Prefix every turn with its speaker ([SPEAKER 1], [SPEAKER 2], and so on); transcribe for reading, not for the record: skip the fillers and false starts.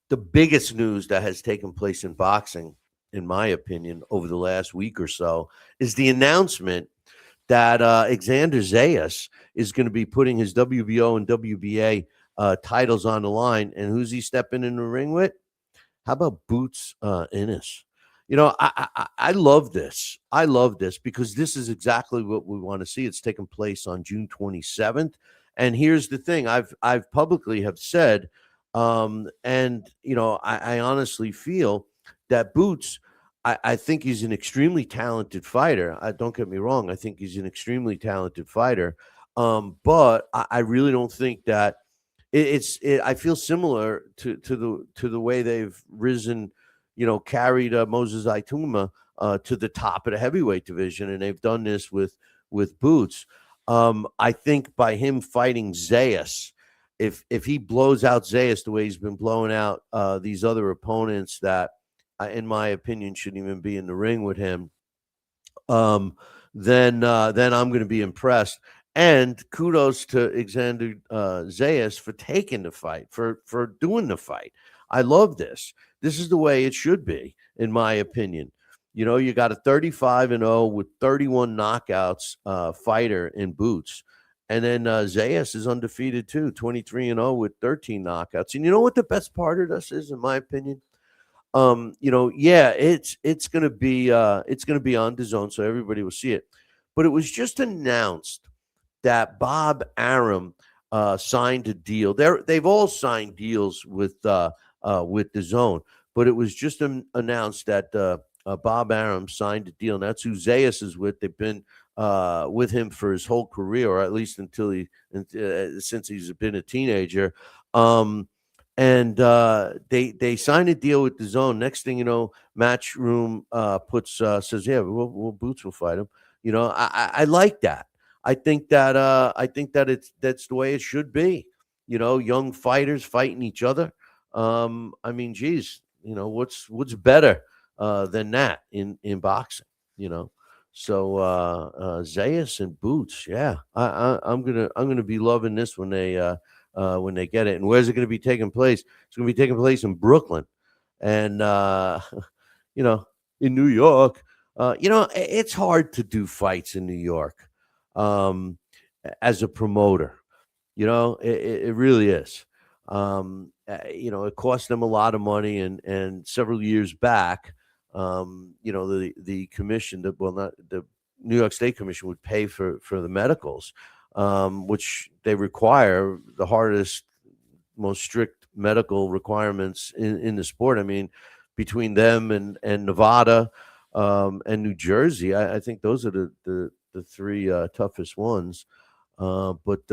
[SPEAKER 1] the biggest news that has taken place in boxing, in my opinion, over the last week or so, is the announcement that Xander Zayas is going to be putting his WBO and WBA titles on the line. And who's he stepping in the ring with? How about Boots Ennis? I love this. I love this because this is exactly what we want to see. It's taking place on June 27th. And here's the thing: I've publicly have said, and I honestly feel that Boots. I think he's an extremely talented fighter. Don't get me wrong. I think he's an extremely talented fighter. But I really don't think that I feel similar to the way they've risen, carried Moses Ituma to the top of the heavyweight division, and they've done this with Boots. I think by him fighting Zayas, if he blows out Zayas the way he's been blowing out these other opponents that, in my opinion, shouldn't even be in the ring with him, then I'm going to be impressed. And kudos to Xander Zayas for taking the fight, for doing the fight. I love this. This is the way it should be, in my opinion. You got a 35-0 with 31 knockouts fighter in Boots. And then Zayas is undefeated too, 23-0 with 13 knockouts. And you know what the best part of this is, in my opinion? Yeah, it's gonna be on the zone, so everybody will see it. But it was just announced that Bob Arum signed a deal. They've all signed deals with the zone, but it was just announced that Bob Arum signed a deal, and that's who Zayas is with. They've been with him for his whole career, or at least since he's been a teenager. And they signed a deal with the zone. Next thing you know, Matchroom says, yeah, we'll Boots will fight him. I like that. I think that that's the way it should be. Young fighters fighting each other. I mean, geez, what's better than that in boxing? You know, so Zayas and Boots, yeah, I'm gonna be loving this when they get it. And where's it going to be taking place? It's going to be taking place in Brooklyn, and you know, in New York. It's hard to do fights in New York um, as a promoter. It really is. It cost them a lot of money, and several years back, the commission, not the New York State Commission, would pay for the medicals, which they require the hardest, most strict medical requirements in the sport. I mean, between them and Nevada and New Jersey, I think those are the three toughest ones. But